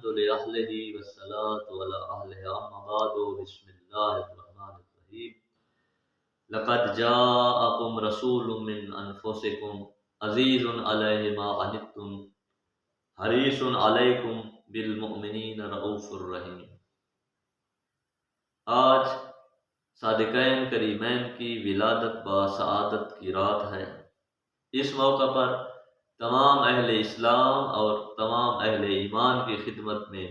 لأهله والصلاة على أهلها أما بعد بسم الله الرحمن الرحيم لقد جاءكم رسول من أنفسكم عزيز عليه ما عنتم حريص عليكم بالمؤمنين رؤوف رحيم۔ آج صادقین کریمین کی ولادت با سعادت کی رات ہے۔ اس موقع پر تمام اہل اسلام اور تمام اہل ایمان کی خدمت میں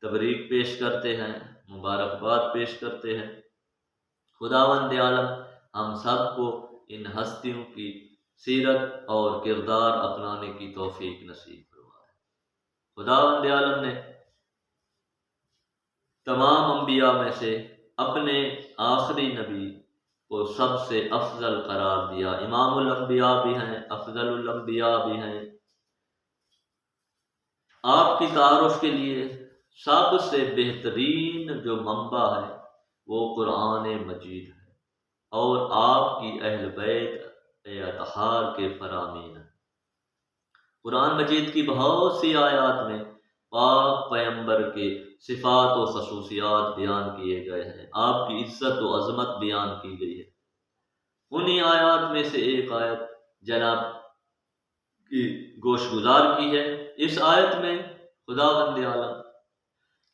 تبریک پیش کرتے ہیں، مبارکباد پیش کرتے ہیں۔ خداوند عالم ہم سب کو ان ہستیوں کی سیرت اور کردار اپنانے کی توفیق نصیب فرمائے۔ خداوند عالم نے تمام انبیاء میں سے اپنے آخری نبی کو سب سے افضل قرار دیا۔ امام الانبیاء بھی ہیں، افضل الانبیاء بھی ہیں۔ آپ کی تعارف کے لیے سب سے بہترین جو منبع ہے وہ قرآن مجید ہے اور آپ کی اہل بیت اطہار کے فرامین ہیں۔ قرآن مجید کی بہت سی آیات میں پاک پیغمبر کے صفات و خصوصیات بیان کیے گئے ہیں، آپ کی عزت و عظمت بیان کی گئی ہے۔ انہی آیات میں سے ایک آیت جناب کی گوش گزار کی ہے۔ اس آیت میں خداوند عالم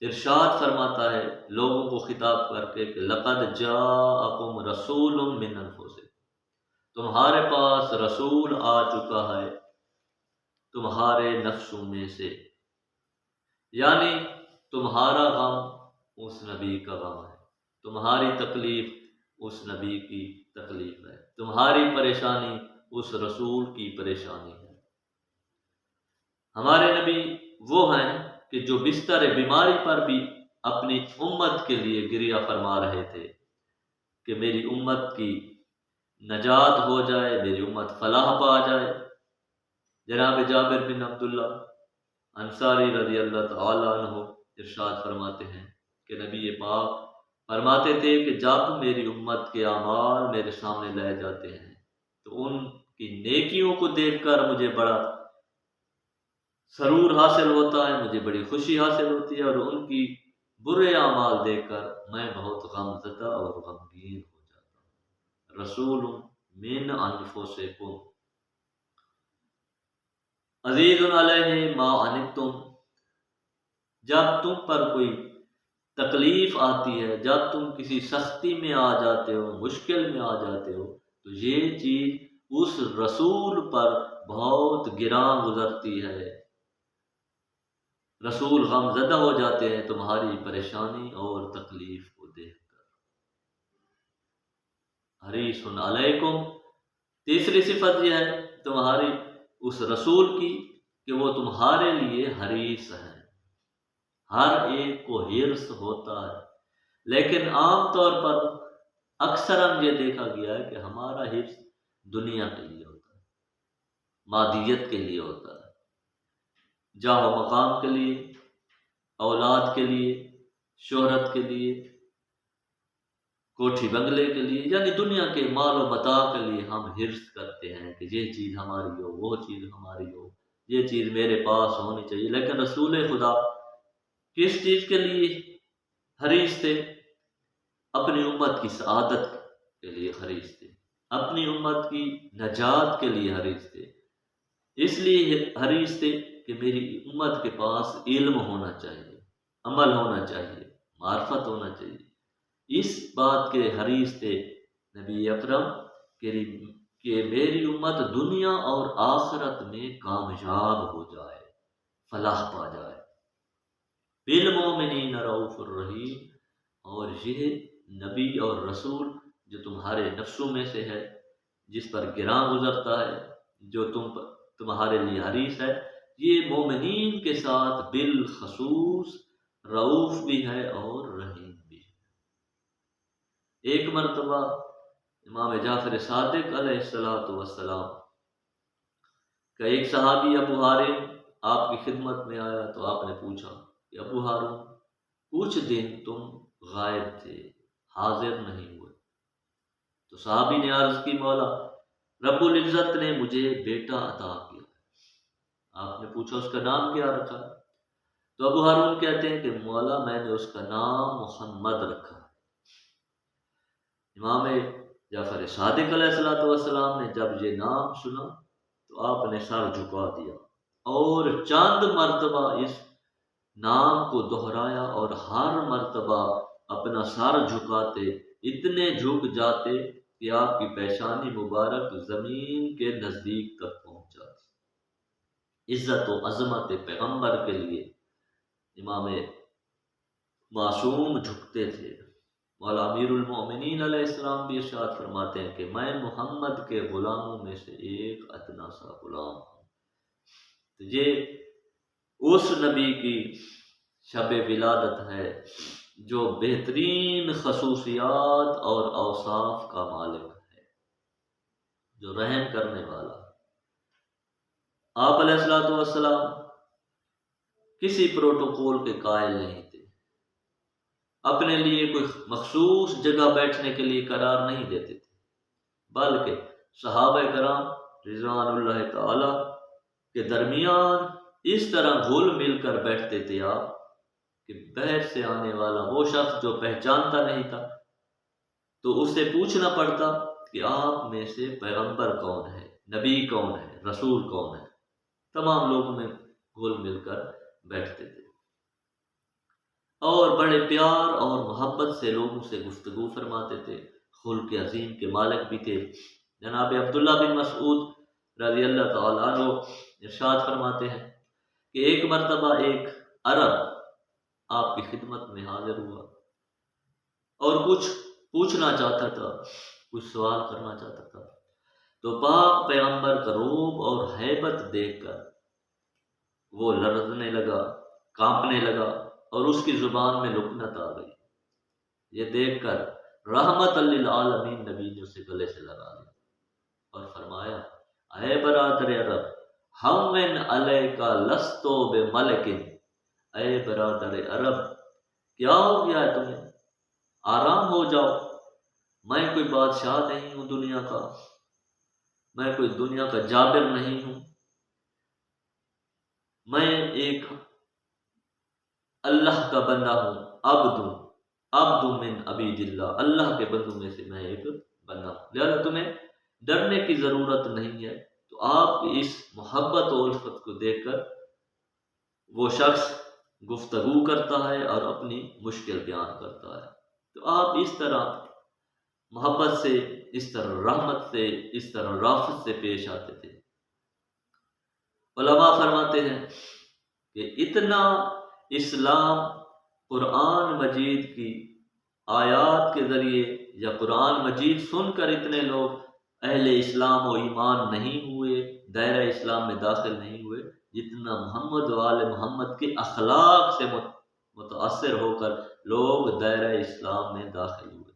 ارشاد فرماتا ہے لوگوں کو خطاب کر کے کہ لقد جاءکم رسول من انفسکم، تمہارے پاس رسول آ چکا ہے تمہارے نفسوں میں سے، یعنی تمہارا غم اس نبی کا غم ہے، تمہاری تکلیف اس نبی کی تکلیف ہے، تمہاری پریشانی اس رسول کی پریشانی ہے۔ ہمارے نبی وہ ہیں کہ جو بستر بیماری پر بھی اپنی امت کے لیے گریہ فرما رہے تھے کہ میری امت کی نجات ہو جائے، میری امت فلاح پا جائے۔ جناب جابر بن عبداللہ انصاری رضی اللہ تعالی عنہ ارشاد فرماتے ہیں کہ نبی پاک فرماتے تھے کہ جب میری امت کے اعمال میرے سامنے لائے جاتے ہیں تو ان کی نیکیوں کو دیکھ کر مجھے بڑا سرور حاصل ہوتا ہے، مجھے بڑی خوشی حاصل ہوتی ہے، اور ان کی برے اعمال دیکھ کر میں بہت غم زدہ اور غمگین ہو جاتا ہوں۔ رسول من انفسکم عزیز علیہ ما عنتم، جب تم پر کوئی تکلیف آتی ہے، جب تم کسی سختی میں آ جاتے ہو، مشکل میں آ جاتے ہو، تو یہ چیز اس رسول پر بہت گراں گزرتی ہے۔ رسول غم زدہ ہو جاتے ہیں تمہاری پریشانی اور تکلیف کو دیکھ کر۔ حریص علیکم، تیسری صفت یہ ہے تمہاری اس رسول کی کہ وہ تمہارے لیے حریص ہے۔ ہر ایک کو حرص ہوتا ہے، لیکن عام طور پر اکثر یہ دیکھا گیا ہے کہ ہمارا حرص دنیا کے لیے ہوتا ہے، مادیت کے لیے ہوتا ہے، جاہ و مقام کے لیے، اولاد کے لیے، شہرت کے لیے، کوٹھی بنگلے کے لیے، یعنی دنیا کے مال و متاع کے لیے ہم حرص کرتے ہیں کہ یہ چیز ہماری ہو، وہ چیز ہماری ہو، یہ چیز میرے پاس ہونی چاہیے۔ لیکن رسول خدا کس چیز کے لیے حریص تھے؟ اپنی امت کی سعادت کے لیے حریص تھے، اپنی امت کی نجات کے لیے حریص تھے۔ اس لیے حریص تھے کہ میری امت کے پاس علم ہونا چاہیے، عمل ہونا چاہیے، معرفت ہونا چاہیے۔ اس بات کے حریص تھے نبی اکرم کہ میری امت دنیا اور آخرت میں کامیاب ہو جائے، فلاح پا جائے۔ بالمؤمنین رؤوف الرحیم، اور یہ نبی اور رسول جو تمہارے نفسوں میں سے ہے، جس پر گراں گزرتا ہے، جو تمہارے لیے حریص ہے، یہ مومنین کے ساتھ بالخصوص رؤوف بھی ہے اور رحیم بھی ہے۔ ایک مرتبہ امام جعفر صادق علیہ السلام کا ایک صحابی ابو ہارون آپ کی خدمت میں آیا تو آپ نے پوچھا کہ ابو ہارون کچھ دن تم غائب تھے، حاضر نہیں ہوئے، تو صحابی نے عرض کی مولا رب العزت نے مجھے بیٹا عطا کیا۔ آپ نے پوچھا اس کا نام کیا رکھا؟ تو ابو ہارون کہتے ہیں کہ مولا میں نے اس کا نام محمد رکھا۔ امام جعفر صادق علیہ السلام نے جب یہ نام سنا تو آپ نے سر جھکا دیا اور چند مرتبہ اس نام کو دہرایا، اور ہر مرتبہ اپنا سر جھکاتے اتنے جھک جاتے کہ آپ کی پیشانی مبارک زمین کے نزدیک تک پہنچ جاتی۔ عزت و عظمت پیغمبر کے لیے امام معصوم جھکتے تھے۔ مولا امیر المومنین علیہ السلام بھی ارشاد فرماتے ہیں کہ میں محمد کے غلاموں میں سے ایک ادنا سا غلام ہوں۔ تو یہ اس نبی کی شب ولادت ہے جو بہترین خصوصیات اور اوصاف کا مالک ہے، جو رحم کرنے والا۔ آپ علیہ السلام کسی پروٹوکول کے قائل نہیں تھے، اپنے لیے کوئی مخصوص جگہ بیٹھنے کے لیے قرار نہیں دیتے تھے، بلکہ صحابہ کرام رضوان اللہ تعالی کے درمیان اس طرح گھل مل کر بیٹھتے تھے آپ کہ باہر سے آنے والا وہ شخص جو پہچانتا نہیں تھا تو اس سے پوچھنا پڑتا کہ آپ میں سے پیغمبر کون ہے، نبی کون ہے، رسول کون ہے۔ تمام لوگوں میں گھل مل کر بیٹھتے تھے اور بڑے پیار اور محبت سے لوگوں سے گفتگو فرماتے تھے۔ خلق عظیم کے مالک بھی تھے۔ جناب عبداللہ بن مسعود رضی اللہ تعالیٰ عنہ ارشاد فرماتے ہیں کہ ایک مرتبہ ایک عرب آپ کی خدمت میں حاضر ہوا اور کچھ پوچھنا چاہتا تھا، کچھ سوال کرنا چاہتا تھا، تو پاک پیغمبر کا روب اور ہیبت دیکھ کر وہ لرزنے لگا، کانپنے لگا اور اس کی زبان میں لکنت آ گئی۔ یہ دیکھ کر رحمت للعالمین نبی نے اسے گلے سے لگا لیا اور فرمایا، اے برادر عرب، ہمن علیک لستو بملکن، اے برادر عرب کیا ہو گیا ہے تمہیں، آرام ہو جاؤ، میں کوئی بادشاہ نہیں ہوں دنیا کا، میں کوئی دنیا کا جابر نہیں ہوں، میں ایک اللہ کا بندہ ہوں، عبد من عبید اللہ، اللہ کے بندوں میں سے میں ایک بندہ ہوں، لہذا تمہیں ڈرنے کی ضرورت نہیں ہے۔ تو آپ کی اس محبت و الفت کو دیکھ کر وہ شخص گفتگو کرتا ہے اور اپنی مشکل بیان کرتا ہے۔ تو آپ اس طرح محبت سے، اس طرح رحمت سے، اس طرح رافت سے پیش آتے تھے۔ علماء فرماتے ہیں کہ اتنا اسلام قرآن مجید کی آیات کے ذریعے یا قرآن مجید سن کر اتنے لوگ اہل اسلام و ایمان نہیں ہوئے، دائرہ اسلام میں داخل نہیں ہوئے، جتنا محمد و آل محمد کے اخلاق سے متاثر ہو کر لوگ دائرہ اسلام میں داخل ہوئے۔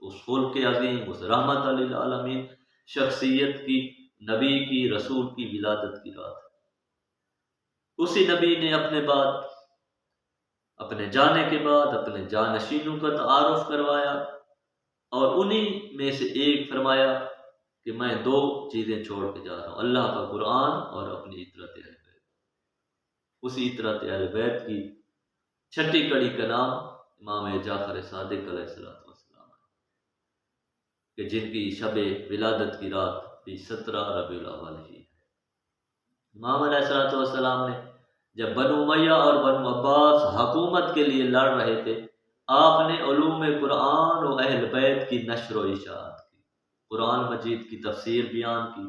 اس خلق عظیم، اس رحمت للعالمین شخصیت کی، نبی کی، رسول کی ولادت کی رات، اسی نبی نے اپنے جانے کے بعد اپنے جانشینوں کا تعارف کروایا، اور انہی میں سے ایک فرمایا کہ میں دو چیزیں چھوڑ کے جا رہا ہوں، اللہ کا قرآن اور اپنی اطرت اہل بیت۔ اسی اطرت اہل بیت کی چھٹی کڑی کا نام امام جعفر صادق علیہ السلام کہ جن کی شب ولادت کی رات بھی 17 ربیع الاول ہی ہے۔ امام علیہ السلام نے جب بنو امیہ اور بنو عباس حکومت کے لیے لڑ رہے تھے، آپ نے علوم قرآن و اہل بیت کی نشر و اشاعت کی، قرآن مجید کی تفسیر بیان کی،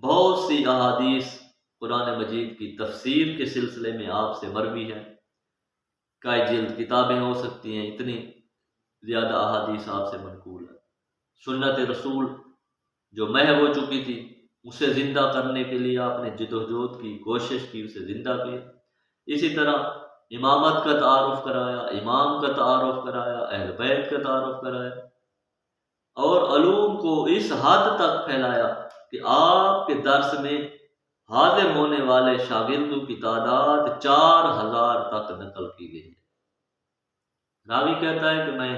بہت سی احادیث قرآن مجید کی تفسیر کے سلسلے میں آپ سے مروی ہیں، کئی جلد کتابیں ہو سکتی ہیں، اتنی زیادہ احادیث آپ سے منقول ہیں۔ سنت رسول جو محو ہو چکی تھی اسے زندہ کرنے کے لیے آپ نے جدوجہد کی، کوشش کی، اسے زندہ کیا۔ اسی طرح امامت کا تعارف کرایا، امام کا تعارف کرایا، اہل بیت کا تعارف کرایا، اور علوم کو اس حد تک پھیلایا کہ آپ کے درس میں حاضر ہونے والے شاگردوں کی تعداد 4000 تک نقل کی گئی ہے۔ راوی کہتا ہے کہ میں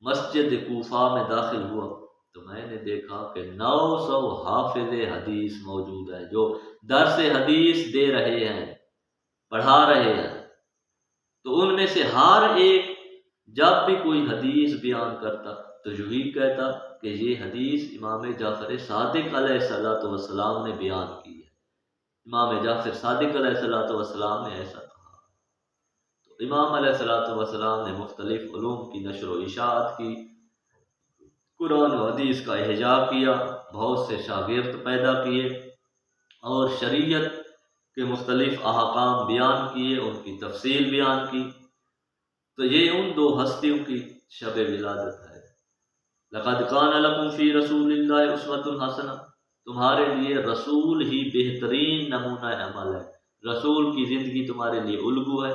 مسجد کوفہ میں داخل ہوا تو میں نے دیکھا کہ 900 حافظ حدیث موجود ہیں جو درس حدیث دے رہے ہیں، پڑھا رہے ہیں، تو ان میں سے ہر ایک جب بھی کوئی حدیث بیان کرتا تو یہی کہتا کہ یہ حدیث امام جعفر صادق علیہ الصلوۃ والسلام نے بیان کی ہے، امام جعفر صادق علیہ الصلوۃ والسلام نے ایسا کہا۔ تو امام علیہ الصلوۃ والسلام نے مختلف علوم کی نشر و اشاعت کی، قرآن و حدیث کا احجاج کیا، بہت سے شاگرد پیدا کیے اور شریعت کے مختلف احکام بیان کیے، ان کی تفصیل بیان کی۔ تو یہ ان دو ہستیوں کی شب ولادت ہے۔ لقد کان لکم فی رسول اللہ اسوۃ حسنہ، تمہارے لیے رسول ہی بہترین نمونہ عمل ہے، رسول کی زندگی تمہارے لیے الگو ہے،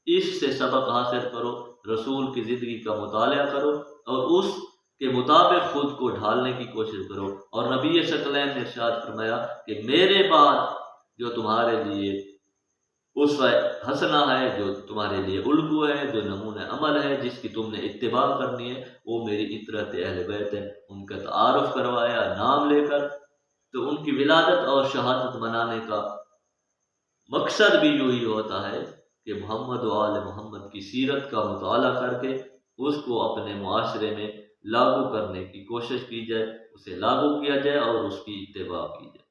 اس سے سبق حاصل کرو، رسول کی زندگی کا مطالعہ کرو اور اس کے مطابق خود کو ڈھالنے کی کوشش کرو۔ اور نبی ثقلین نے ارشاد فرمایا کہ میرے بعد جو تمہارے لیے اسوہ حسنہ ہے، جو تمہارے لیے الگو ہے، جو نمونہ عمل ہے، جس کی تم نے اتباع کرنی ہے، وہ میری اطرت اہل بیت ہے۔ ان کا تعارف کروایا نام لے کر۔ تو ان کی ولادت اور شہادت منانے کا مقصد بھی یہی ہوتا ہے کہ محمد و آل محمد کی سیرت کا مطالعہ کر کے اس کو اپنے معاشرے میں لاگو کرنے کی کوشش کی جائے، اسے لاگو کیا جائے اور اس کی اتباع کی جائے۔